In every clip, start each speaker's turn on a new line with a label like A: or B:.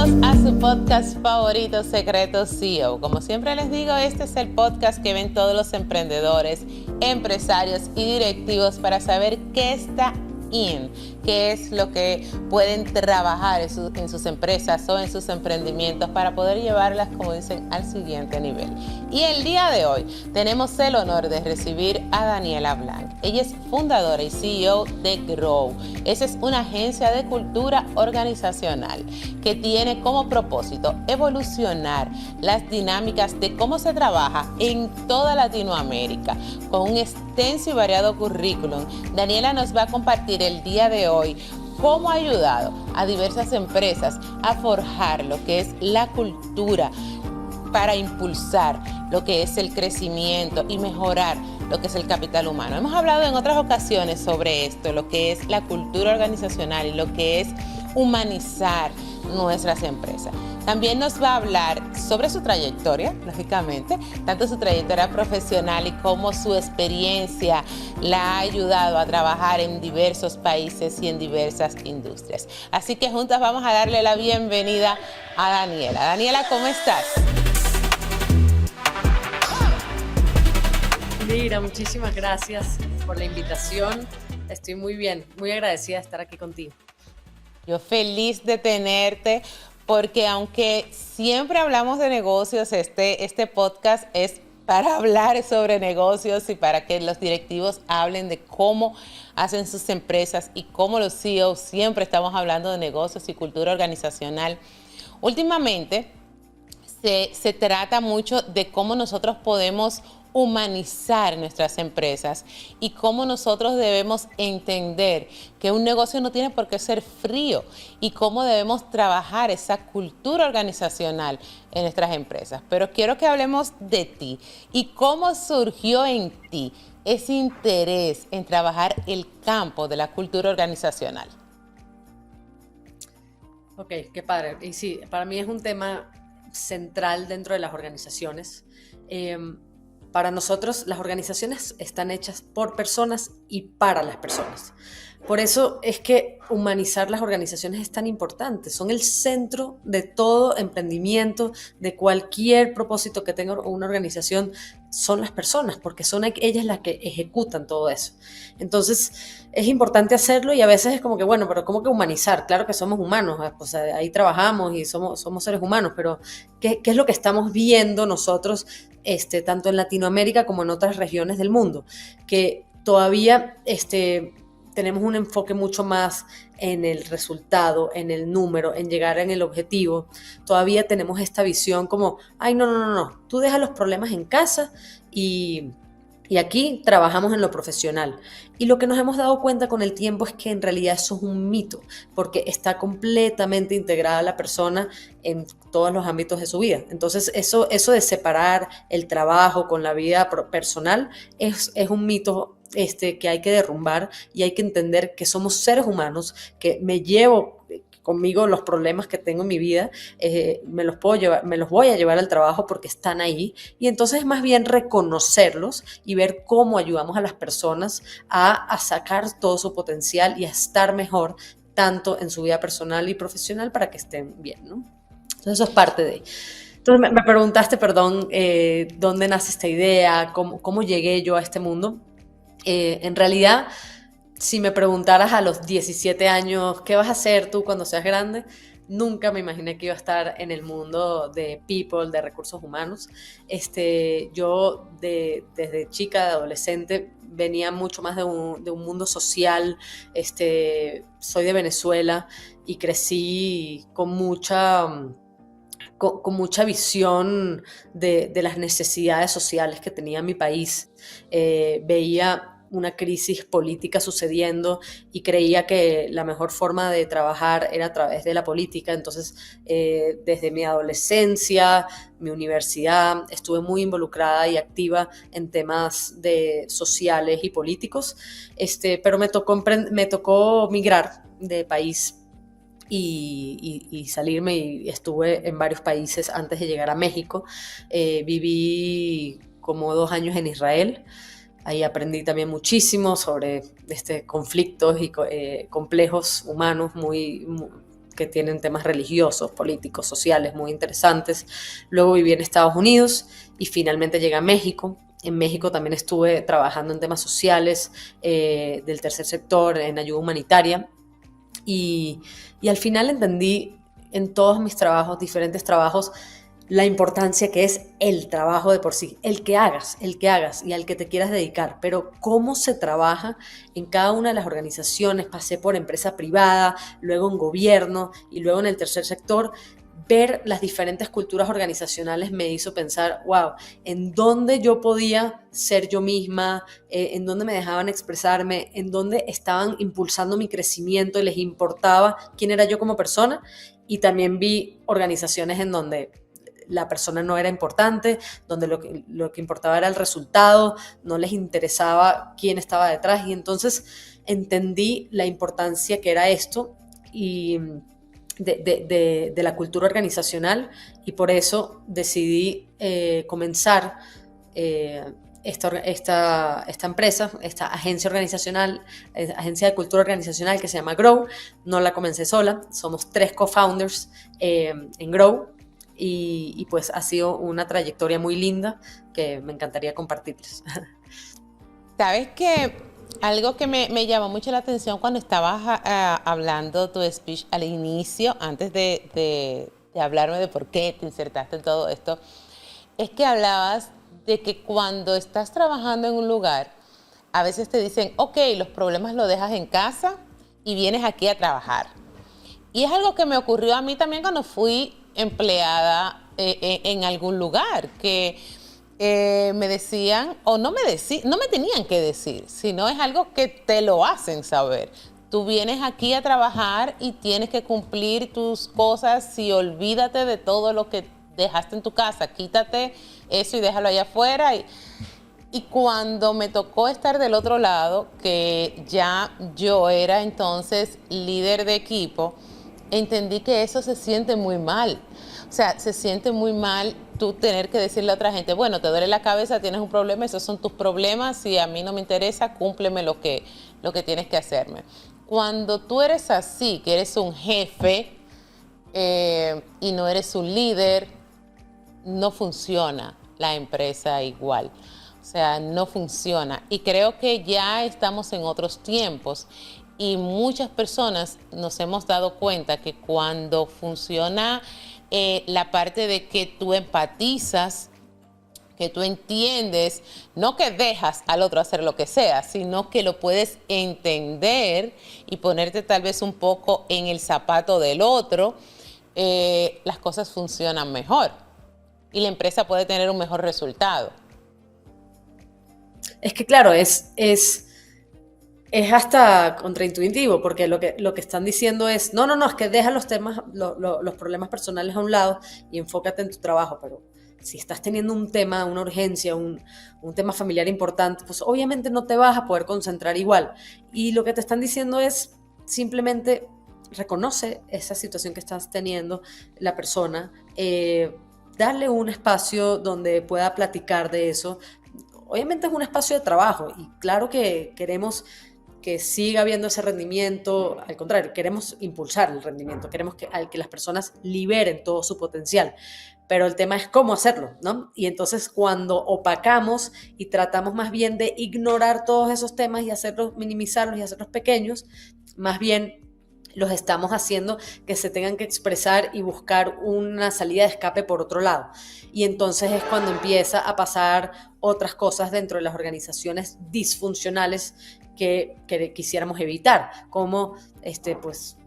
A: Bienvenidos a su podcast favorito, Secretos CEO. Como siempre les digo, este es el podcast que ven todos los emprendedores, empresarios y directivos para saber qué está qué es lo que pueden trabajar en sus empresas o en sus emprendimientos para poder llevarlas, como dicen, al siguiente nivel. Y el día de hoy tenemos el honor de recibir a Daniela Blanc. Ella es fundadora y CEO de Grow. Esa es una agencia de cultura organizacional que tiene como propósito evolucionar las dinámicas de cómo se trabaja en toda Latinoamérica. Con un extenso y variado currículum, Daniela nos va a compartir el día de hoy cómo ha ayudado a diversas empresas a forjar lo que es la cultura para impulsar lo que es el crecimiento y mejorar lo que es el capital humano. Hemos hablado en otras ocasiones sobre esto, lo que es la cultura organizacional y lo que es humanizar nuestras empresas. También nos va a hablar sobre su trayectoria, lógicamente, tanto su trayectoria profesional y cómo su experiencia la ha ayudado a trabajar en diversos países y en diversas industrias. Así que juntas vamos a darle la bienvenida a Daniela. Daniela, ¿cómo estás?
B: Mira, muchísimas gracias por la invitación. Estoy muy bien, muy agradecida de estar aquí contigo.
A: Yo feliz de tenerte, porque aunque siempre hablamos de negocios, este podcast es para hablar sobre negocios y para que los directivos hablen de cómo hacen sus empresas y cómo los CEOs siempre estamos hablando de negocios y cultura organizacional. Últimamente se trata mucho de cómo nosotros podemos humanizar nuestras empresas y cómo nosotros debemos entender que un negocio no tiene por qué ser frío y cómo debemos trabajar esa cultura organizacional en nuestras empresas. Pero quiero que hablemos de ti y cómo surgió en ti ese interés en trabajar el campo de la cultura organizacional.
B: Ok, qué padre. Y sí, para mí es un tema central dentro de las organizaciones. Para nosotros, las organizaciones están hechas por personas y para las personas. Por eso es que humanizar las organizaciones es tan importante. Son el centro de todo emprendimiento, de cualquier propósito que tenga una organización, son las personas, porque son ellas las que ejecutan todo eso. Entonces, es importante hacerlo y a veces es como que, bueno, pero ¿cómo que humanizar? Claro que somos humanos, pues ahí trabajamos y somos seres humanos, pero ¿qué es lo que estamos viendo nosotros, tanto en Latinoamérica como en otras regiones del mundo? Que todavía tenemos un enfoque mucho más en el resultado, en el número, en llegar en el objetivo. Todavía tenemos esta visión como, ay, no, tú deja los problemas en casa y aquí trabajamos en lo profesional. Y lo que nos hemos dado cuenta con el tiempo es que en realidad eso es un mito, porque está completamente integrada la persona en todos los ámbitos de su vida. Entonces, eso de separar el trabajo con la vida personal es un mito que hay que derrumbar, y hay que entender que somos seres humanos, que me llevo conmigo los problemas que tengo en mi vida, me los voy a llevar al trabajo porque están ahí, y entonces más bien reconocerlos y ver cómo ayudamos a las personas a sacar todo su potencial y a estar mejor, tanto en su vida personal y profesional, para que estén bien, ¿no? Entonces eso es parte de... Entonces me preguntaste, perdón, ¿dónde nace esta idea? ¿Cómo llegué yo a este mundo? En realidad, si me preguntaras a los 17 años, ¿qué vas a hacer tú cuando seas grande? Nunca me imaginé que iba a estar en el mundo de people, de recursos humanos. Yo desde chica, de adolescente, venía mucho más de un mundo social. Soy de Venezuela y crecí con mucha visión de las necesidades sociales que tenía mi país. Veía una crisis política sucediendo y creía que la mejor forma de trabajar era a través de la política. Entonces, desde mi adolescencia, mi universidad, estuve muy involucrada y activa en temas sociales y políticos, pero me tocó migrar de país y salirme, y estuve en varios países antes de llegar a México. Viví como 2 años en Israel. Ahí aprendí también muchísimo sobre conflictos y complejos humanos que tienen temas religiosos, políticos, sociales muy interesantes. Luego viví en Estados Unidos y finalmente llegué a México. En México también estuve trabajando en temas sociales, del tercer sector, en ayuda humanitaria. Y al final entendí en todos mis trabajos, diferentes trabajos, la importancia que es el trabajo de por sí, el que hagas y al que te quieras dedicar, pero cómo se trabaja en cada una de las organizaciones. Pasé por empresa privada, luego en gobierno y luego en el tercer sector. Ver las diferentes culturas organizacionales me hizo pensar, wow, en dónde yo podía ser yo misma, en dónde me dejaban expresarme, en dónde estaban impulsando mi crecimiento y les importaba quién era yo como persona. Y también vi organizaciones en donde la persona no era importante, donde lo que importaba era el resultado, no les interesaba quién estaba detrás. Y entonces entendí la importancia que era esto y de la cultura organizacional, y por eso decidí comenzar esta empresa, esta agencia organizacional, agencia de cultura organizacional que se llama Grow. No la comencé sola, somos 3 co-founders en Grow, y pues ha sido una trayectoria muy linda que me encantaría compartirles.
A: Sabes que algo que me llamó mucho la atención cuando estabas hablando tu speech al inicio, antes de hablarme de por qué te insertaste en todo esto, es que hablabas de que cuando estás trabajando en un lugar, a veces te dicen, ok, los problemas los dejas en casa y vienes aquí a trabajar. Y es algo que me ocurrió a mí también cuando fui empleada en algún lugar, que me decían, o no me tenían que decir, sino es algo que te lo hacen saber. Tú vienes aquí a trabajar y tienes que cumplir tus cosas y olvídate de todo lo que dejaste en tu casa, quítate eso y déjalo allá afuera. Y cuando me tocó estar del otro lado, que ya yo era entonces líder de equipo, entendí que eso se siente muy mal. O sea, se siente muy mal tú tener que decirle a otra gente, bueno, te duele la cabeza, tienes un problema, esos son tus problemas, si a mí no me interesa, cúmpleme lo que tienes que hacerme. Cuando tú eres así, que eres un jefe y no eres un líder, no funciona la empresa igual. O sea, no funciona. Y creo que ya estamos en otros tiempos y muchas personas nos hemos dado cuenta que cuando funciona la parte de que tú empatizas, que tú entiendes, no que dejas al otro hacer lo que sea, sino que lo puedes entender y ponerte tal vez un poco en el zapato del otro, las cosas funcionan mejor y la empresa puede tener un mejor resultado.
B: Es que claro, es hasta contraintuitivo, porque lo que están diciendo es, no, es que deja los temas, los problemas personales a un lado y enfócate en tu trabajo. Pero si estás teniendo un tema, una urgencia, un tema familiar importante, pues obviamente no te vas a poder concentrar igual. Y lo que te están diciendo es simplemente reconoce esa situación que estás teniendo la persona, darle un espacio donde pueda platicar de eso. Obviamente es un espacio de trabajo y claro que queremos que siga habiendo ese rendimiento. Al contrario, queremos impulsar el rendimiento, queremos que las personas liberen todo su potencial, pero el tema es cómo hacerlo, ¿no? Y entonces cuando opacamos y tratamos más bien de ignorar todos esos temas y minimizarlos y hacerlos pequeños, más bien los estamos haciendo que se tengan que expresar y buscar una salida de escape por otro lado. Y entonces es cuando empieza a pasar otras cosas dentro de las organizaciones disfuncionales que quisiéramos evitar, como pues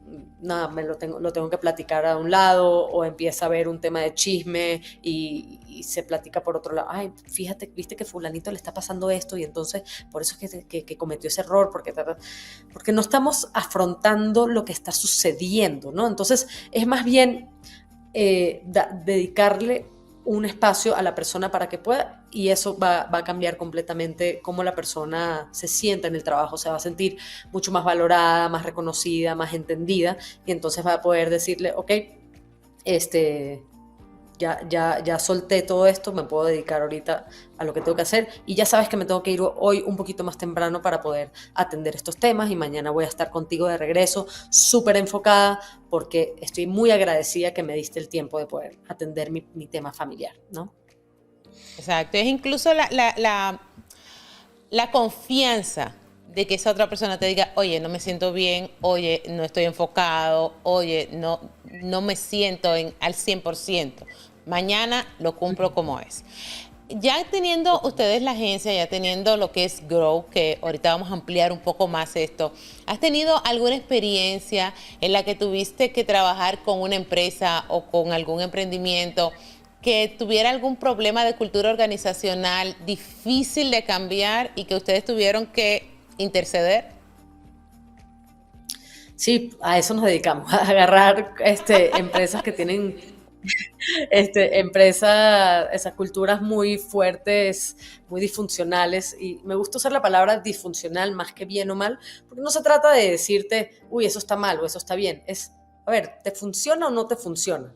B: nada, lo tengo que platicar a un lado, o empieza a haber un tema de chisme y se platica por otro lado. Ay, fíjate, viste que fulanito le está pasando esto y entonces por eso es que cometió ese error, porque no estamos afrontando lo que está sucediendo, ¿no? Entonces es más bien dedicarle un espacio a la persona para que pueda, y eso va a cambiar completamente cómo la persona se sienta en el trabajo. Se va a sentir mucho más valorada, más reconocida, más entendida, y entonces va a poder decirle, ok, ya solté todo esto, me puedo dedicar ahorita a lo que tengo que hacer y ya sabes que me tengo que ir hoy un poquito más temprano para poder atender estos temas y mañana voy a estar contigo de regreso, súper enfocada porque estoy muy agradecida que me diste el tiempo de poder atender mi tema familiar, ¿no?
A: Exacto, es incluso la confianza de que esa otra persona te diga, oye, no me siento bien, oye, no estoy enfocado, oye, no me siento al 100%. Mañana lo cumplo como es. Ya teniendo ustedes la agencia, ya teniendo lo que es Grow, que ahorita vamos a ampliar un poco más esto, ¿has tenido alguna experiencia en la que tuviste que trabajar con una empresa o con algún emprendimiento que tuviera algún problema de cultura organizacional difícil de cambiar y que ustedes tuvieron que interceder?
B: Sí, a eso nos dedicamos, a agarrar empresas que tienen esas culturas muy fuertes, muy disfuncionales, y me gusta usar la palabra disfuncional más que bien o mal, porque no se trata de decirte, uy, eso está mal o eso está bien, es, a ver, ¿te funciona o no te funciona?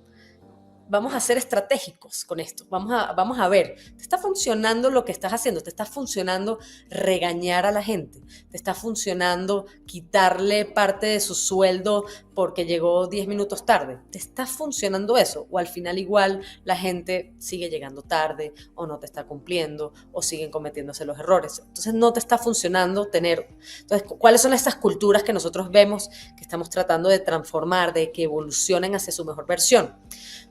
B: Vamos a ser estratégicos con esto. Vamos a ver, ¿te está funcionando lo que estás haciendo? ¿Te está funcionando regañar a la gente? ¿Te está funcionando quitarle parte de su sueldo porque llegó 10 minutos tarde? ¿Te está funcionando eso? O al final igual la gente sigue llegando tarde o no te está cumpliendo o siguen cometiéndose los errores. Entonces no te está funcionando tener... Entonces, ¿cuáles son estas culturas que nosotros vemos que estamos tratando de transformar, de que evolucionen hacia su mejor versión?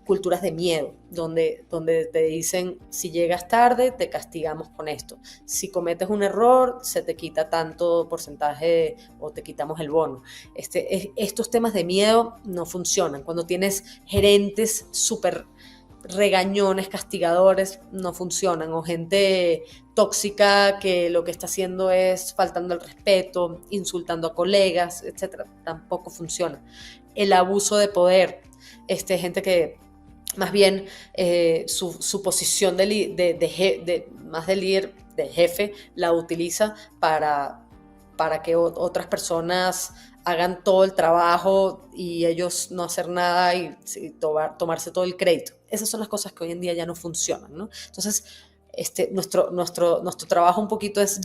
B: Culturas de miedo, donde te dicen, si llegas tarde, te castigamos con esto. Si cometes un error, se te quita tanto porcentaje o te quitamos el bono. Estos temas de miedo no funcionan. Cuando tienes gerentes súper regañones, castigadores, no funcionan. O gente tóxica que lo que está haciendo es faltando el respeto, insultando a colegas, etcétera, tampoco funciona. El abuso de poder, gente que más bien su posición más de líder, de jefe, la utiliza para que otras personas hagan todo el trabajo y ellos no hacer nada y tomarse todo el crédito. Esas son las cosas que hoy en día ya no funcionan, ¿no? Entonces, nuestro trabajo un poquito es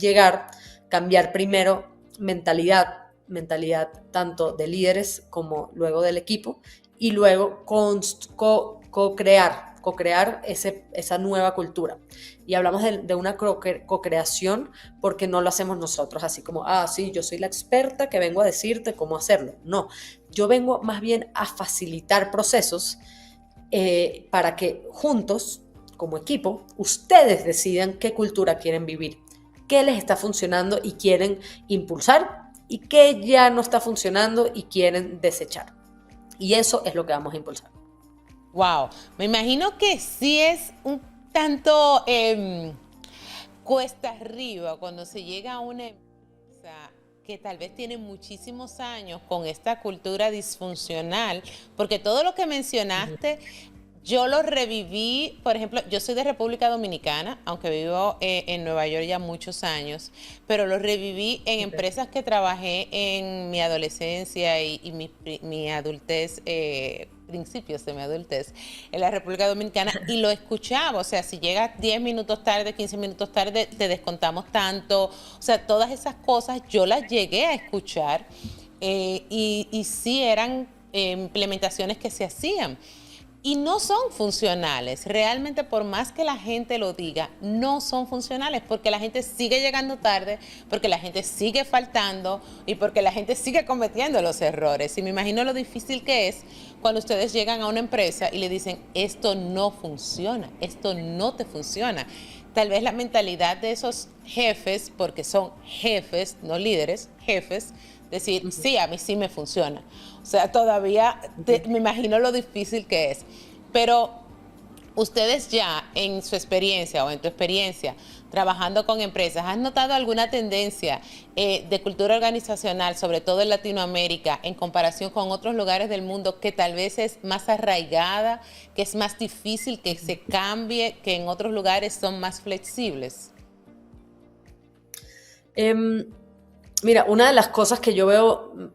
B: cambiar primero mentalidad tanto de líderes como luego del equipo, y luego co-crear esa nueva cultura. Y hablamos de una co-creación porque no lo hacemos nosotros, así como, sí, yo soy la experta que vengo a decirte cómo hacerlo. No, yo vengo más bien a facilitar procesos para que juntos, como equipo, ustedes decidan qué cultura quieren vivir, qué les está funcionando y quieren impulsar, y qué ya no está funcionando y quieren desechar. Y eso es lo que vamos a impulsar.
A: Wow, me imagino que sí es un tanto cuesta arriba cuando se llega a una empresa que tal vez tiene muchísimos años con esta cultura disfuncional, porque todo lo que mencionaste, yo lo reviví. Por ejemplo, yo soy de República Dominicana, aunque vivo en Nueva York ya muchos años, pero lo reviví en empresas que trabajé en mi adolescencia y mi adultez, principios de mi adultez en la República Dominicana, y lo escuchaba. O sea, si llegas 10 minutos tarde, 15 minutos tarde, te descontamos tanto. O sea, todas esas cosas yo las llegué a escuchar, y sí eran implementaciones que se hacían. Y no son funcionales. Realmente, por más que la gente lo diga, no son funcionales, porque la gente sigue llegando tarde, porque la gente sigue faltando y porque la gente sigue cometiendo los errores. Y me imagino lo difícil que es cuando ustedes llegan a una empresa y le dicen, esto no funciona, esto no te funciona. Tal vez la mentalidad de esos jefes, porque son jefes, no líderes, jefes, decir, sí, a mí sí me funciona. O sea, todavía me imagino lo difícil que es. Pero ustedes ya en su experiencia o en tu experiencia trabajando con empresas, ¿has notado alguna tendencia de cultura organizacional, sobre todo en Latinoamérica, en comparación con otros lugares del mundo, que tal vez es más arraigada, que es más difícil que se cambie, que en otros lugares son más flexibles?
B: Mira, una de las cosas que yo veo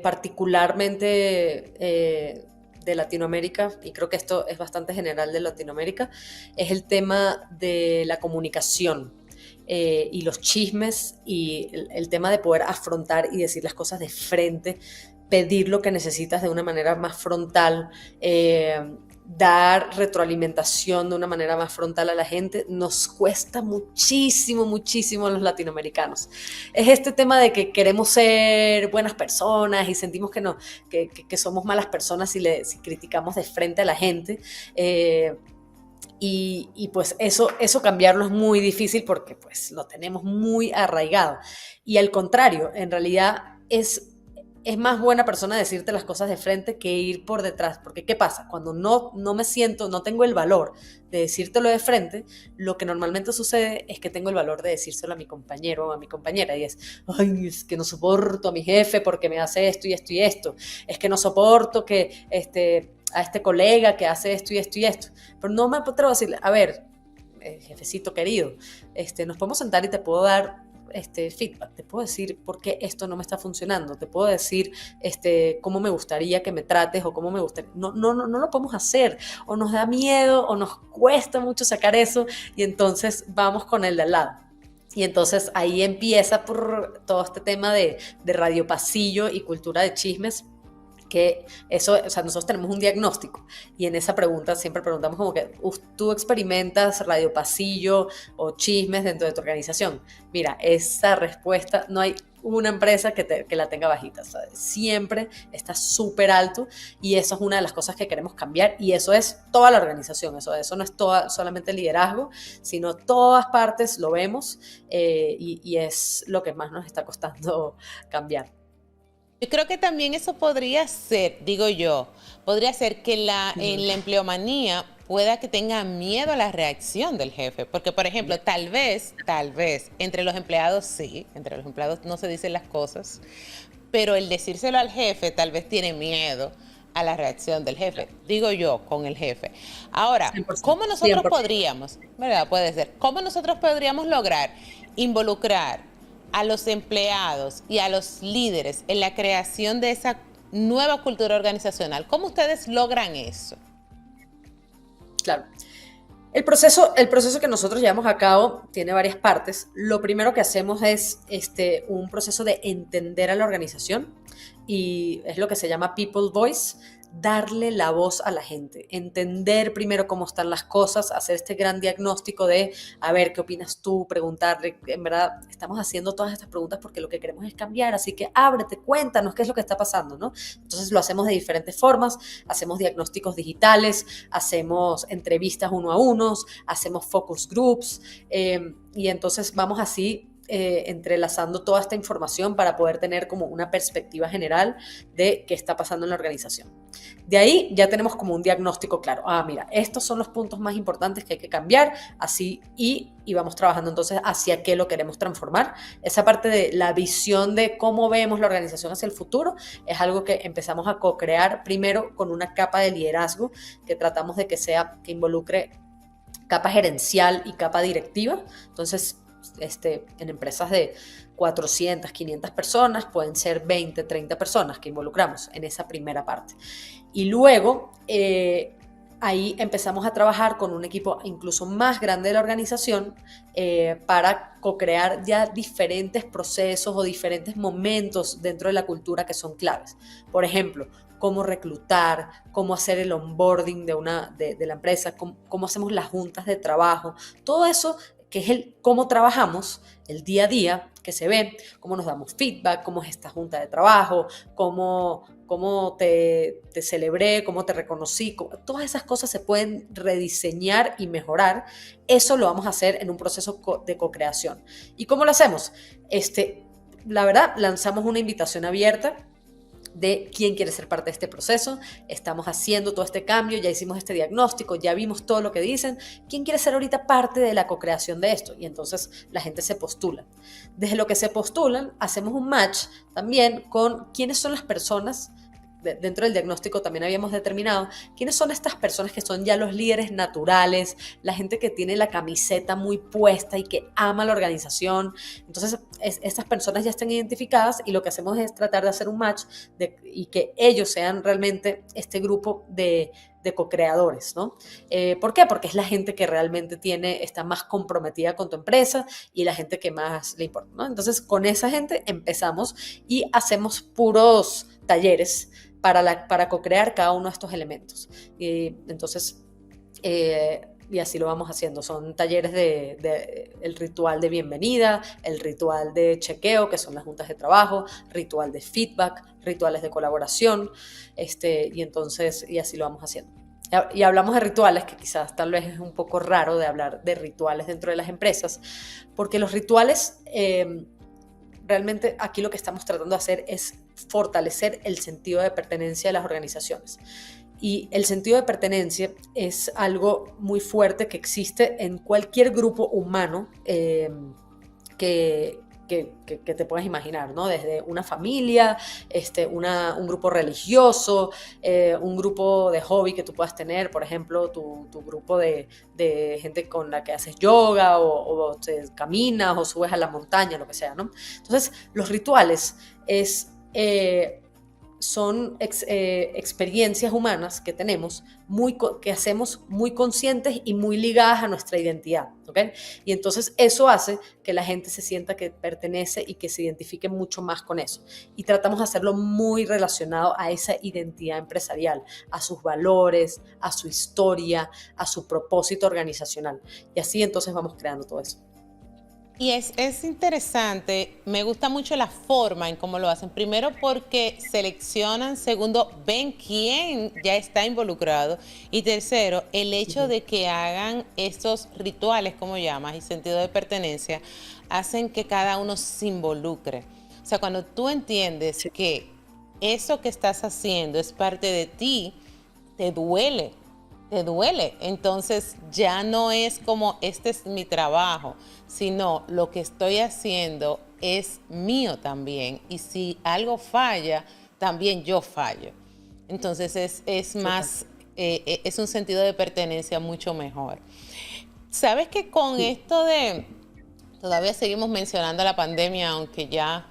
B: particularmente de Latinoamérica, y creo que esto es bastante general de Latinoamérica, es el tema de la comunicación. Y los chismes y el tema de poder afrontar y decir las cosas de frente, pedir lo que necesitas de una manera más frontal, dar retroalimentación de una manera más frontal a la gente, nos cuesta muchísimo, muchísimo a los latinoamericanos. Es este tema de que queremos ser buenas personas y sentimos que, no, que somos malas personas si criticamos de frente a la gente. Y pues eso cambiarlo es muy difícil porque pues lo tenemos muy arraigado. Y al contrario, en realidad es más buena persona decirte las cosas de frente que ir por detrás. Porque ¿qué pasa? Cuando no me siento, no tengo el valor de decírtelo de frente, lo que normalmente sucede es que tengo el valor de decírselo a mi compañero o a mi compañera. Y ay, es que no soporto a mi jefe porque me hace esto y esto y esto. Es que no soporto que a este colega que hace esto y esto y esto. Pero no me atrevo a decirle, a ver, jefecito querido, nos podemos sentar y te puedo dar feedback, te puedo decir por qué esto no me está funcionando, te puedo decir cómo me gustaría que me trates o cómo me gustaría, no lo podemos hacer, o nos da miedo o nos cuesta mucho sacar eso y entonces vamos con el de al lado. Y entonces ahí empieza por todo este tema de radio pasillo y cultura de chismes, que eso, o sea, nosotros tenemos un diagnóstico y en esa pregunta siempre preguntamos como que, ¿tú experimentas radio pasillo o chismes dentro de tu organización? Mira, esa respuesta, no hay una empresa que la tenga bajita, ¿sabes? Siempre está súper alto y eso es una de las cosas que queremos cambiar y eso es toda la organización, eso no es solamente el liderazgo, sino todas partes lo vemos y es lo que más nos está costando cambiar.
A: Yo creo que también eso podría ser, digo yo, podría ser que en la empleomanía pueda que tenga miedo a la reacción del jefe. Porque, por ejemplo, tal vez, entre los empleados sí, entre los empleados no se dicen las cosas, pero el decírselo al jefe tal vez tiene miedo a la reacción del jefe, digo yo, con el jefe. Ahora,
B: 100%,
A: ¿cómo nosotros
B: 100%.
A: podríamos, verdad? Puede ser, ¿cómo nosotros podríamos lograr involucrar a los empleados y a los líderes en la creación de esa nueva cultura organizacional? ¿Cómo ustedes logran eso?
B: Claro. El proceso que nosotros llevamos a cabo tiene varias partes. Lo primero que hacemos es un proceso de entender a la organización y es lo que se llama People Voice, darle la voz a la gente, entender primero cómo están las cosas, hacer este gran diagnóstico de, a ver, ¿qué opinas tú? Preguntarle, en verdad, estamos haciendo todas estas preguntas porque lo que queremos es cambiar, así que ábrete, cuéntanos qué es lo que está pasando, ¿no? Entonces lo hacemos de diferentes formas, hacemos diagnósticos digitales, hacemos entrevistas uno a uno, hacemos focus groups, y entonces vamos así entrelazando toda esta información para poder tener como una perspectiva general de qué está pasando en la organización. De ahí ya tenemos como un diagnóstico claro. Mira, estos son los puntos más importantes que hay que cambiar, así y vamos trabajando entonces hacia qué lo queremos transformar. Esa parte de la visión de cómo vemos la organización hacia el futuro es algo que empezamos a co-crear primero con una capa de liderazgo que tratamos de que involucre capa gerencial y capa directiva. Entonces, en empresas de 400, 500 personas, pueden ser 20, 30 personas que involucramos en esa primera parte. Y luego, ahí empezamos a trabajar con un equipo incluso más grande de la organización para co-crear ya diferentes procesos o diferentes momentos dentro de la cultura que son claves. Por ejemplo, cómo reclutar, cómo hacer el onboarding de la empresa, cómo hacemos las juntas de trabajo, todo eso que es cómo trabajamos, el día a día que se ve, cómo nos damos feedback, cómo es esta junta de trabajo, cómo te celebré, cómo te reconocí, todas esas cosas se pueden rediseñar y mejorar. Eso lo vamos a hacer en un proceso de co-creación. ¿Y cómo lo hacemos? La verdad, lanzamos una invitación abierta de quién quiere ser parte de este proceso. Estamos haciendo todo este cambio, ya hicimos este diagnóstico, ya vimos todo lo que dicen. ¿Quién quiere ser ahorita parte de la co-creación de esto? Y entonces la gente se postula. Desde lo que se postulan, hacemos un match también con quiénes son las personas dentro del diagnóstico también habíamos determinado quiénes son estas personas que son ya los líderes naturales, la gente que tiene la camiseta muy puesta y que ama la organización. Entonces, estas personas ya están identificadas y lo que hacemos es tratar de hacer un match y que ellos sean realmente este grupo de co-creadores, ¿no? ¿Por qué? Porque es la gente que realmente está más comprometida con tu empresa y la gente que más le importa, ¿no? Entonces, con esa gente empezamos y hacemos puros talleres para co-crear cada uno de estos elementos. Entonces, y así lo vamos haciendo. Son talleres el ritual de bienvenida, el ritual de chequeo, que son las juntas de trabajo, ritual de feedback, rituales de colaboración, y así lo vamos haciendo. Y hablamos de rituales, que quizás tal vez es un poco raro de hablar de rituales dentro de las empresas, porque los rituales, realmente aquí lo que estamos tratando de hacer es fortalecer el sentido de pertenencia de las organizaciones. Y el sentido de pertenencia es algo muy fuerte que existe en cualquier grupo humano que te puedas imaginar, ¿no? Desde una familia, un grupo religioso, un grupo de hobby que tú puedas tener, por ejemplo, tu grupo de gente con la que haces yoga o te caminas o subes a la montaña, lo que sea, ¿no? Entonces, los rituales son experiencias humanas que tenemos, que hacemos muy conscientes y muy ligadas a nuestra identidad, ¿ok? Y entonces eso hace que la gente se sienta que pertenece y que se identifique mucho más con eso. Y tratamos de hacerlo muy relacionado a esa identidad empresarial, a sus valores, a su historia, a su propósito organizacional. Y así entonces vamos creando todo eso.
A: Y es interesante, me gusta mucho la forma en cómo lo hacen. Primero porque seleccionan, segundo, ven quién ya está involucrado y tercero, el hecho de que hagan estos rituales, como llamas, y sentido de pertenencia, hacen que cada uno se involucre. O sea, cuando tú entiendes que eso que estás haciendo es parte de ti, te duele. Entonces ya no es como este es mi trabajo, sino lo que estoy haciendo es mío también. Y si algo falla, también yo fallo. Entonces es más, es un sentido de pertenencia mucho mejor. ¿Sabes que con esto todavía seguimos mencionando la pandemia, aunque ya,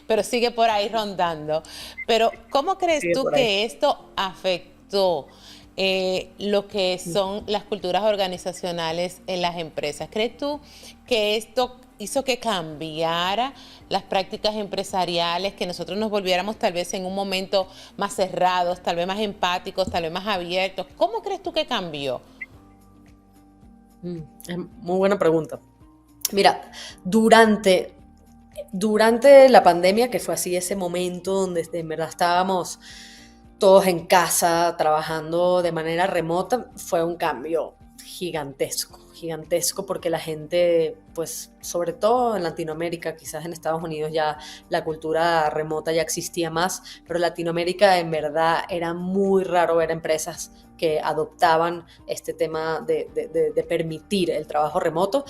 A: pero sigue por ahí rondando? Pero ¿cómo crees tú que esto afectó lo que son las culturas organizacionales en las empresas? ¿Crees tú que esto hizo que cambiara las prácticas empresariales, que nosotros nos volviéramos tal vez en un momento más cerrados, tal vez más empáticos, tal vez más abiertos? ¿Cómo crees tú que cambió?
B: Es muy buena pregunta. Mira, durante la pandemia, que fue así ese momento donde en verdad estábamos todos en casa, trabajando de manera remota, fue un cambio gigantesco, porque la gente, pues sobre todo en Latinoamérica, quizás en Estados Unidos ya la cultura remota ya existía más, pero en Latinoamérica en verdad era muy raro ver empresas que adoptaban este tema de permitir el trabajo remoto.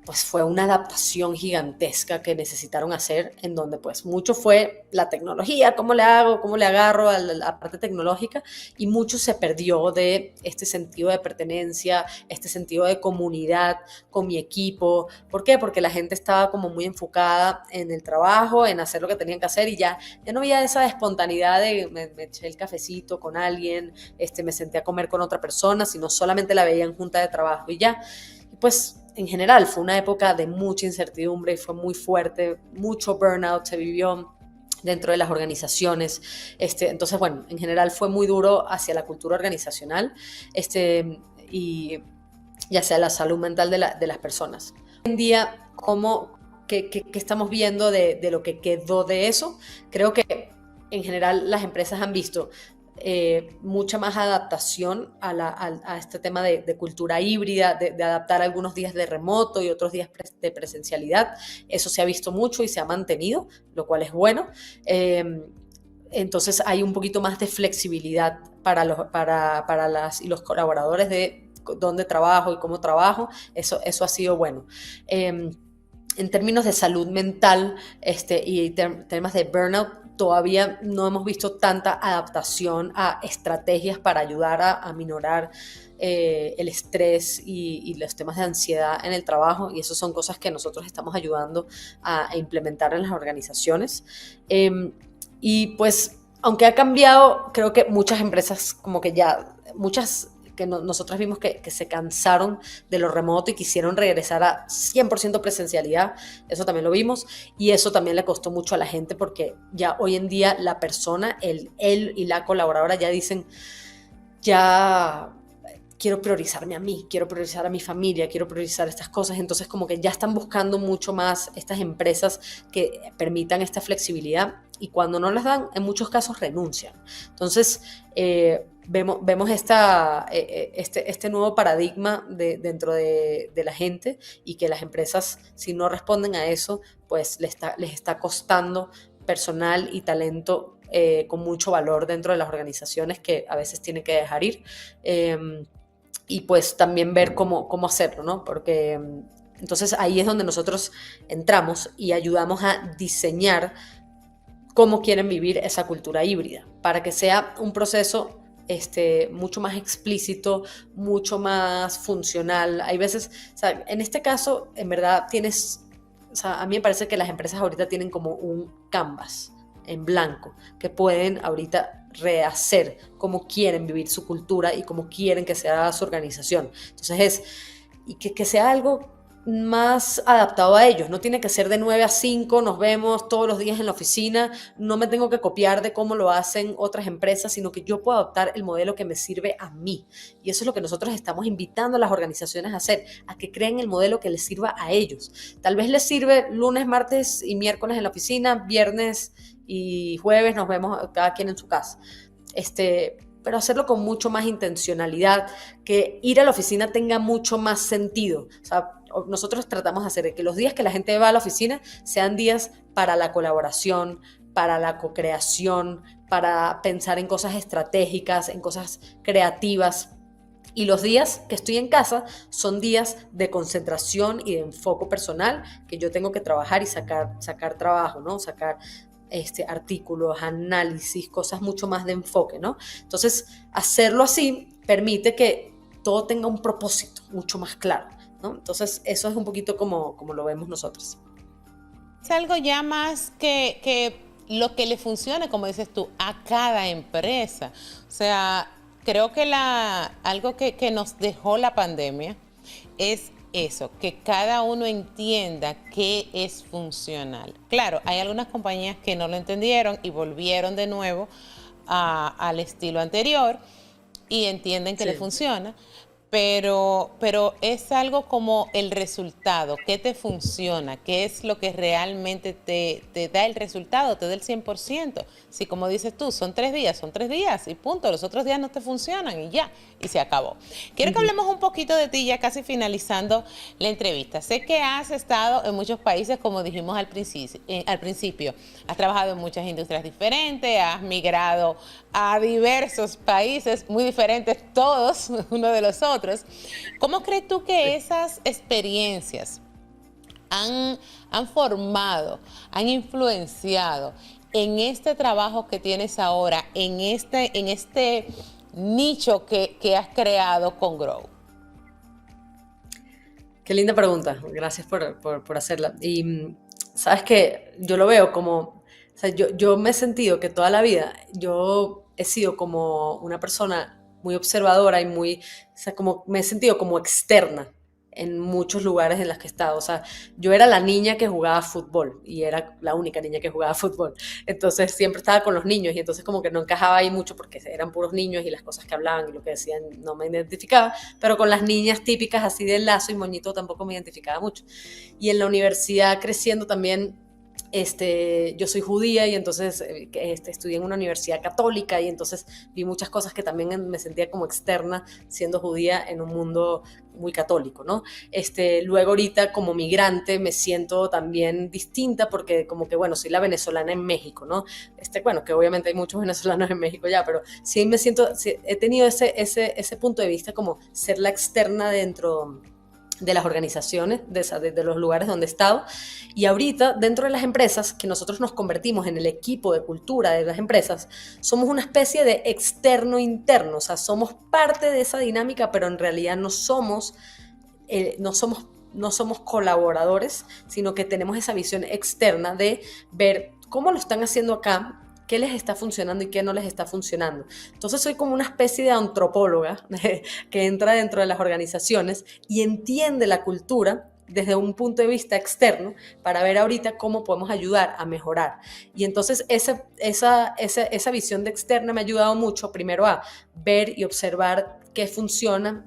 B: Pues fue una adaptación gigantesca que necesitaron hacer, en donde pues mucho fue la tecnología, cómo le agarro a la parte tecnológica, y mucho se perdió de este sentido de pertenencia, este sentido de comunidad con mi equipo. ¿Por qué? Porque la gente estaba como muy enfocada en el trabajo, en hacer lo que tenían que hacer, y ya no había esa espontaneidad de me eché el cafecito con alguien, me senté a comer con otra persona, sino solamente la veía en junta de trabajo y ya. Y pues en general fue una época de mucha incertidumbre y fue muy fuerte, mucho burnout se vivió dentro de las organizaciones. Entonces, bueno, en general fue muy duro hacia la cultura organizacional y hacia la salud mental de las personas. Hoy en día, ¿qué estamos viendo de lo que quedó de eso? Creo que en general las empresas han visto mucha más adaptación a este tema de cultura híbrida, de adaptar algunos días de remoto y otros días de presencialidad. Eso se ha visto mucho y se ha mantenido, lo cual es bueno. Entonces hay un poquito más de flexibilidad para las y los colaboradores de dónde trabajo y cómo trabajo. Eso ha sido bueno. En términos de salud mental y temas de burnout, todavía no hemos visto tanta adaptación a estrategias para ayudar a minorar el estrés y los temas de ansiedad en el trabajo, y eso son cosas que nosotros estamos ayudando a implementar en las organizaciones. Y pues, aunque ha cambiado, creo que muchas empresas, como que ya, muchas que nosotros vimos que se cansaron de lo remoto y quisieron regresar a 100% presencialidad, eso también lo vimos, y eso también le costó mucho a la gente, porque ya hoy en día la persona, él y la colaboradora ya dicen, ya quiero priorizarme a mí, quiero priorizar a mi familia, quiero priorizar estas cosas. Entonces como que ya están buscando mucho más estas empresas que permitan esta flexibilidad, y cuando no las dan, en muchos casos renuncian. Entonces vemos este nuevo paradigma dentro de la gente, y que las empresas, si no responden a eso, pues les está costando personal y talento con mucho valor dentro de las organizaciones, que a veces tienen que dejar ir. Y pues también ver cómo hacerlo, ¿no? Porque entonces ahí es donde nosotros entramos y ayudamos a diseñar cómo quieren vivir esa cultura híbrida, para que sea un proceso mucho más explícito, mucho más funcional. Hay veces, o sea, en este caso, en verdad o sea, a mí me parece que las empresas ahorita tienen como un canvas en blanco, que pueden ahorita rehacer cómo quieren vivir su cultura y cómo quieren que sea su organización. Entonces y que sea algo más adaptado a ellos. No tiene que ser de 9 a 5, nos vemos todos los días en la oficina, no me tengo que copiar de cómo lo hacen otras empresas, sino que yo puedo adaptar el modelo que me sirve a mí. Y eso es lo que nosotros estamos invitando a las organizaciones a hacer, a que creen el modelo que les sirva a ellos. Tal vez les sirve lunes, martes y miércoles en la oficina, viernes y jueves nos vemos cada quien en su casa. Pero hacerlo con mucho más intencionalidad, que ir a la oficina tenga mucho más sentido. O sea, nosotros tratamos de hacer que los días que la gente va a la oficina sean días para la colaboración, para la co-creación, para pensar en cosas estratégicas, en cosas creativas. Y los días que estoy en casa son días de concentración y de enfoque personal, que yo tengo que trabajar y sacar trabajo, ¿no? Sacar artículos, análisis, cosas mucho más de enfoque, ¿no? Entonces, hacerlo así permite que todo tenga un propósito mucho más claro, ¿no? Entonces, eso es un poquito como lo vemos nosotros.
A: Es algo ya más que lo que le funcione, como dices tú, a cada empresa. O sea, creo que algo que nos dejó la pandemia es eso, que cada uno entienda qué es funcional. Claro, hay algunas compañías que no lo entendieron y volvieron de nuevo al estilo anterior y entienden que le funciona, pero es algo como el resultado, qué te funciona, qué es lo que realmente te da el resultado, te da el 100%. Si como dices tú, son 3 días y punto, los otros días no te funcionan y ya, y se acabó. Quiero que hablemos un poquito de ti, ya casi finalizando la entrevista. Sé que has estado en muchos países, como dijimos al principio. Has trabajado en muchas industrias diferentes, has migrado a diversos países muy diferentes, todos uno de los otros. ¿Cómo crees tú que esas experiencias han formado, han influenciado en este trabajo que tienes ahora, en este nicho que has creado con Grow?
B: Qué linda pregunta, gracias por hacerla. Y sabes que yo lo veo como, o sea, yo me he sentido que toda la vida yo he sido como una persona muy observadora y o sea, como me he sentido como externa en muchos lugares en los que he estado. O sea, yo era la niña que jugaba fútbol y era la única niña que jugaba fútbol. Entonces siempre estaba con los niños y entonces como que no encajaba ahí mucho porque eran puros niños y las cosas que hablaban y lo que decían no me identificaba, pero con las niñas típicas así de lazo y moñito tampoco me identificaba mucho. Y en la universidad creciendo también, yo soy judía y entonces estudié en una universidad católica y entonces vi muchas cosas que también me sentía como externa siendo judía en un mundo muy católico, ¿no? Luego ahorita como migrante me siento también distinta porque como que, bueno, soy la venezolana en México, ¿no? Bueno, que obviamente hay muchos venezolanos en México ya, pero sí he tenido ese punto de vista como ser la externa dentro de las organizaciones, de los lugares donde he estado. Y ahorita, dentro de las empresas, que nosotros nos convertimos en el equipo de cultura de las empresas, somos una especie de externo-interno, o sea, somos parte de esa dinámica, pero en realidad no somos colaboradores, sino que tenemos esa visión externa de ver cómo lo están haciendo acá, qué les está funcionando y qué no les está funcionando. Entonces soy como una especie de antropóloga que entra dentro de las organizaciones y entiende la cultura desde un punto de vista externo para ver ahorita cómo podemos ayudar a mejorar. Y entonces esa visión de externa me ha ayudado mucho, primero a ver y observar qué funciona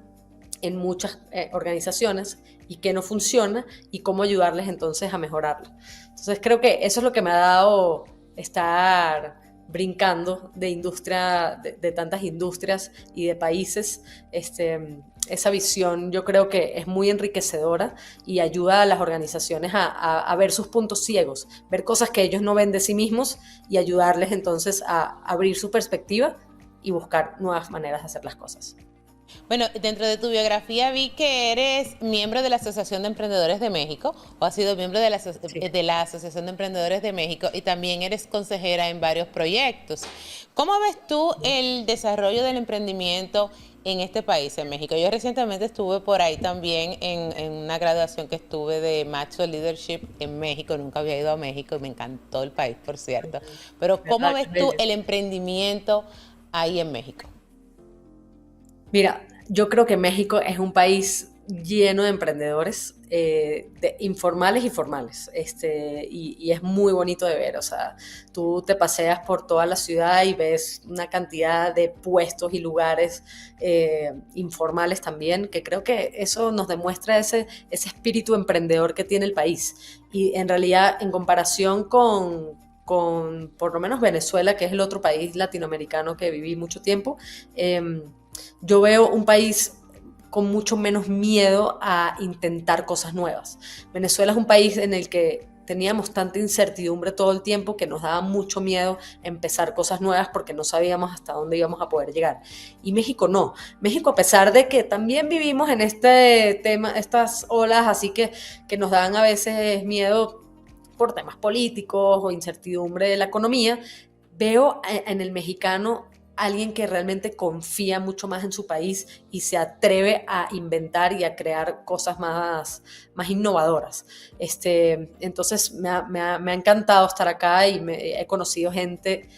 B: en muchas organizaciones y qué no funciona y cómo ayudarles entonces a mejorarlo. Entonces creo que eso es lo que me ha dado estar brincando de industria, de tantas industrias y de países. Esa visión yo creo que es muy enriquecedora y ayuda a las organizaciones a ver sus puntos ciegos, ver cosas que ellos no ven de sí mismos y ayudarles entonces a abrir su perspectiva y buscar nuevas maneras de hacer las cosas.
A: Bueno, dentro de tu biografía vi que eres miembro de la Asociación de Emprendedores de México, o has sido miembro de
B: Sí.
A: de la Asociación de Emprendedores de México, y también eres consejera en varios proyectos. ¿Cómo ves tú el desarrollo del emprendimiento en este país, en México? Yo recientemente estuve por ahí también en una graduación que estuve de Maxwell Leadership en México. Nunca había ido a México y me encantó el país, por cierto. Pero ¿cómo
B: ¿Verdad? Qué
A: ves tú
B: bello.
A: el emprendimiento ahí en México?
B: Mira, yo creo que México es un país lleno de emprendedores, informales y formales, y es muy bonito de ver. O sea, tú te paseas por toda la ciudad y ves una cantidad de puestos y lugares informales también, que creo que eso nos demuestra ese espíritu emprendedor que tiene el país. Y en realidad, en comparación con por lo menos Venezuela, que es el otro país latinoamericano que viví mucho tiempo, yo veo un país con mucho menos miedo a intentar cosas nuevas. Venezuela es un país en el que teníamos tanta incertidumbre todo el tiempo que nos daba mucho miedo empezar cosas nuevas porque no sabíamos hasta dónde íbamos a poder llegar. Y México no. México, a pesar de que también vivimos en este tema, estas olas así que nos dan a veces miedo por temas políticos o incertidumbre de la economía, veo en el mexicano alguien que realmente confía mucho más en su país y se atreve a inventar y a crear cosas más innovadoras. Entonces me ha encantado estar acá y he conocido gente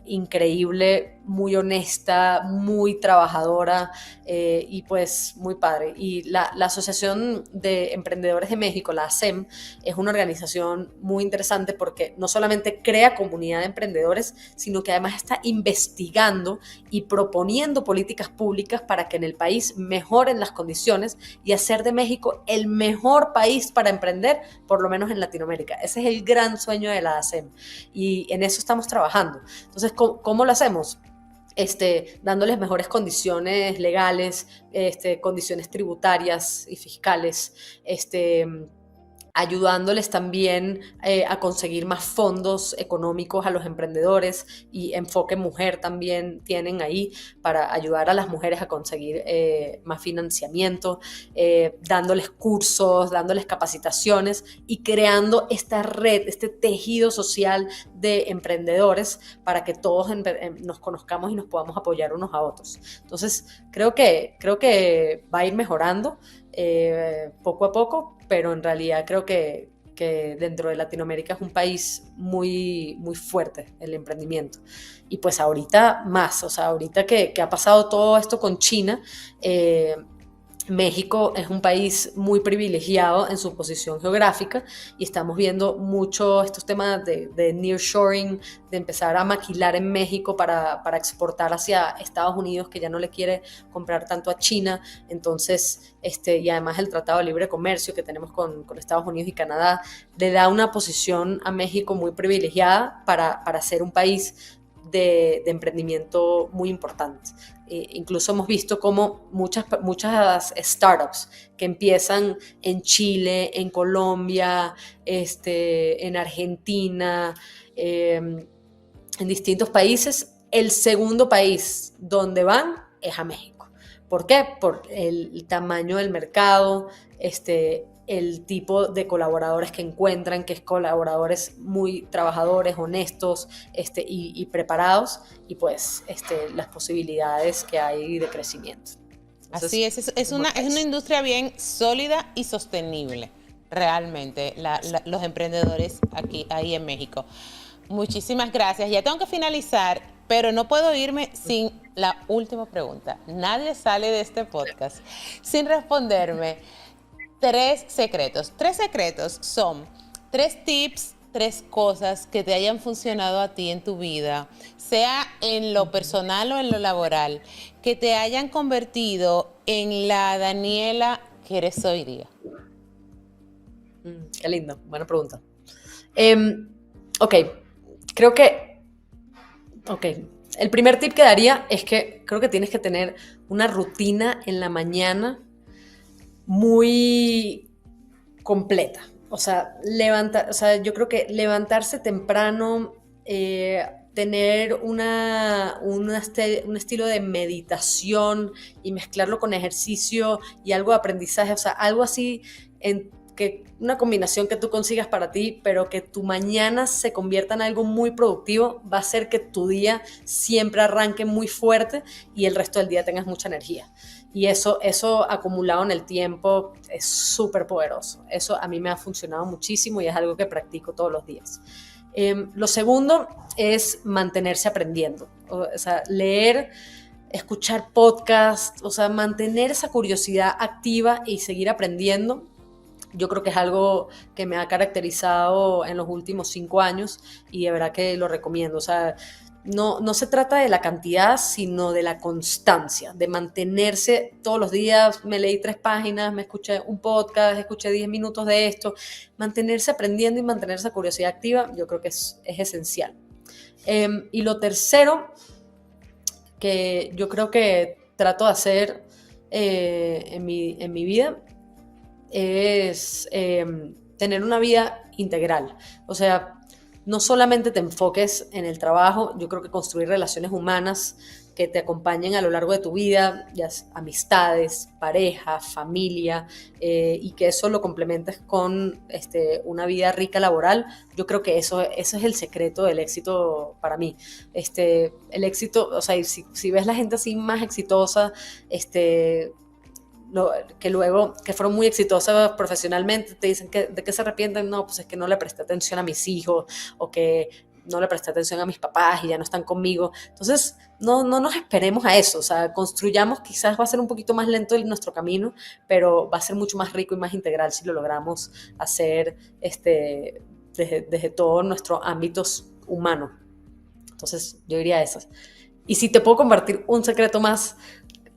B: increíble, muy honesta, muy trabajadora, y pues muy padre. Y la Asociación de Emprendedores de México, la ASEM, es una organización muy interesante porque no solamente crea comunidad de emprendedores, sino que además está investigando y proponiendo políticas públicas para que en el país mejoren las condiciones y hacer de México el mejor país para emprender, por lo menos en Latinoamérica. Ese es el gran sueño de la ASEM y en eso estamos trabajando. Entonces, ¿cómo lo hacemos? Dándoles mejores condiciones legales, condiciones tributarias y fiscales, ayudándoles también a conseguir más fondos económicos a los emprendedores, y Enfoque Mujer también tienen ahí para ayudar a las mujeres a conseguir más financiamiento, dándoles cursos, dándoles capacitaciones y creando esta red, este tejido social de emprendedores para que todos nos conozcamos y nos podamos apoyar unos a otros. Entonces, creo que va a ir mejorando poco a poco, pero en realidad creo que dentro de Latinoamérica es un país muy, muy fuerte el emprendimiento. Y pues ahorita más, o sea, ahorita que ha pasado todo esto con China, México es un país muy privilegiado en su posición geográfica y estamos viendo mucho estos temas de nearshoring, de empezar a maquilar en México para exportar hacia Estados Unidos, que ya no le quiere comprar tanto a China. Entonces, y además el Tratado de Libre Comercio que tenemos con Estados Unidos y Canadá le da una posición a México muy privilegiada para ser un país de emprendimiento muy importante. Incluso hemos visto como muchas startups que empiezan en Chile, en Colombia, en Argentina, en distintos países, el segundo país donde van es a México, ¿Por qué? Por el tamaño del mercado, el tipo de colaboradores que encuentran, que es colaboradores muy trabajadores, honestos, y preparados, y pues las posibilidades que hay de crecimiento. Entonces,
A: así es una industria bien sólida y sostenible, realmente, los emprendedores ahí en México. Muchísimas gracias. Ya tengo que finalizar, pero no puedo irme sin la última pregunta. Nadie sale de este podcast sin responderme 3 secretos. 3 secretos son 3 tips, 3 cosas que te hayan funcionado a ti en tu vida, sea en lo personal o en lo laboral, que te hayan convertido en la Daniela que eres hoy día.
B: Qué lindo, buena pregunta. Ok, creo que, el primer tip que daría es que creo que tienes que tener una rutina en la mañana muy completa. O sea, yo creo que levantarse temprano, tener un estilo de meditación y mezclarlo con ejercicio y algo de aprendizaje, o sea, algo así, una combinación que tú consigas para ti, pero que tu mañana se convierta en algo muy productivo, va a hacer que tu día siempre arranque muy fuerte y el resto del día tengas mucha energía. Y eso acumulado en el tiempo es súper poderoso. Eso a mí me ha funcionado muchísimo y es algo que practico todos los días. Lo segundo es mantenerse aprendiendo. O sea, leer, escuchar podcasts, o sea, mantener esa curiosidad activa y seguir aprendiendo. Yo creo que es algo que me ha caracterizado en los últimos 5 años y de verdad que lo recomiendo. O sea, no se trata de la cantidad, sino de la constancia, de mantenerse todos los días. Me leí 3 páginas, me escuché un podcast, escuché 10 minutos de esto. Mantenerse aprendiendo y mantener esa curiosidad activa, yo creo que es esencial. Y lo tercero, que yo creo que trato de hacer en mi vida, es tener una vida integral. O sea, no solamente te enfoques en el trabajo, yo creo que construir relaciones humanas que te acompañen a lo largo de tu vida, ya amistades, pareja, familia, y que eso lo complementes con una vida rica laboral. Yo creo que eso es el secreto del éxito para mí. El éxito, o sea, si ves la gente así más exitosa, que luego, que fueron muy exitosas profesionalmente, te dicen que de qué se arrepienten. No, pues es que no le presté atención a mis hijos, o que no le presté atención a mis papás y ya no están conmigo. Entonces, no nos esperemos a eso. O sea, construyamos, quizás va a ser un poquito más lento nuestro camino, pero va a ser mucho más rico y más integral si lo logramos hacer desde todos nuestros ámbitos humanos. Entonces, yo diría esas. Y si te puedo compartir un secreto más,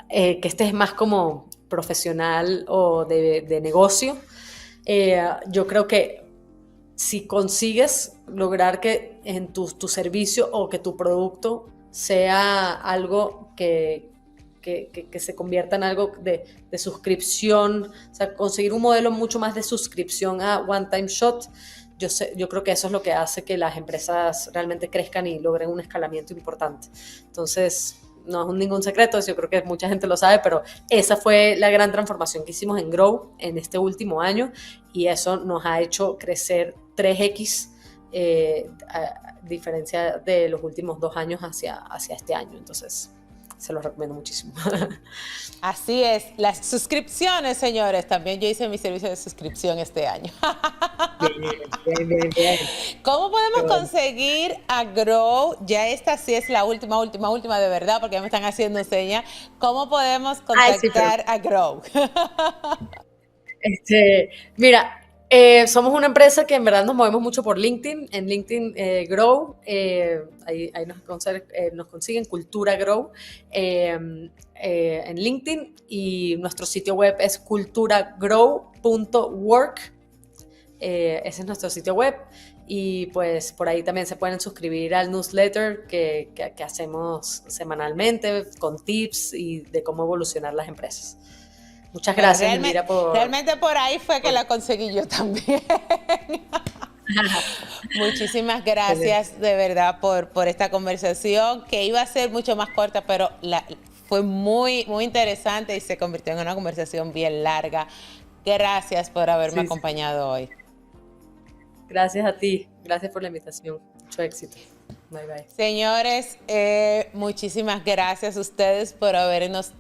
B: que es más como profesional o de negocio, yo creo que si consigues lograr que en tu servicio o que tu producto sea algo que se convierta en algo de suscripción, o sea, conseguir un modelo mucho más de suscripción a one time shot, yo creo que eso es lo que hace que las empresas realmente crezcan y logren un escalamiento importante. Entonces, no es ningún secreto, yo creo que mucha gente lo sabe, pero esa fue la gran transformación que hicimos en Grow en este último año, y eso nos ha hecho crecer 3x, a diferencia de los últimos 2 años hacia este año. Entonces, se los recomiendo muchísimo.
A: Así es, las suscripciones, señores. También yo hice mi servicio de suscripción este año.
B: Bien.
A: ¿Cómo podemos conseguir a Grow? Ya esta sí es la última de verdad, porque ya me están haciendo señas. ¿Cómo podemos contactar a Grow?
B: Mira, somos una empresa que en verdad nos movemos mucho por LinkedIn. En LinkedIn, Grow, ahí nos consiguen Cultura Grow en LinkedIn, y nuestro sitio web es culturagrow.work. Ese es nuestro sitio web, y pues por ahí también se pueden suscribir al newsletter que hacemos semanalmente con tips y de cómo evolucionar las empresas. Muchas gracias, Elvira,
A: realmente por ahí fue que la conseguí yo también. Muchísimas gracias de verdad por esta conversación, que iba a ser mucho más corta, pero fue muy, muy interesante y se convirtió en una conversación bien larga. Gracias por haberme acompañado hoy.
B: Gracias a ti, gracias por la invitación. Mucho éxito. Bye, bye.
A: Señores, muchísimas gracias a ustedes por habernos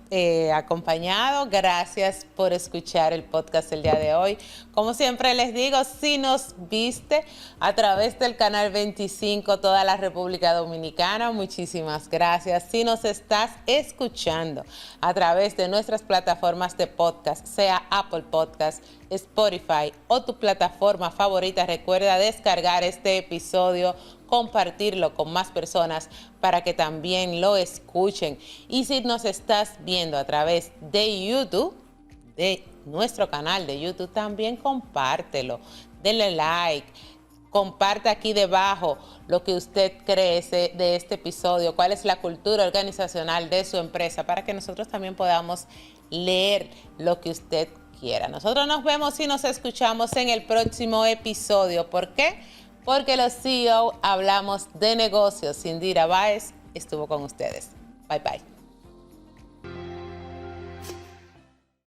A: acompañado. Gracias por escuchar el podcast el día de hoy. Como siempre les digo, si nos viste a través del canal 25 toda la República Dominicana, muchísimas gracias. Si nos estás escuchando a través de nuestras plataformas de podcast, sea Apple Podcast, Spotify o tu plataforma favorita, recuerda descargar este episodio, compartirlo con más personas para que también lo escuchen. Y si nos estás viendo a través de YouTube, de nuestro canal de YouTube, también compártelo, denle like, comparta aquí debajo lo que usted cree de este episodio, cuál es la cultura organizacional de su empresa, para que nosotros también podamos leer lo que usted quiera. Nosotros nos vemos y nos escuchamos en el próximo episodio. ¿Por qué? Porque los CEO hablamos de negocios. Indira Báez estuvo con ustedes. Bye, bye.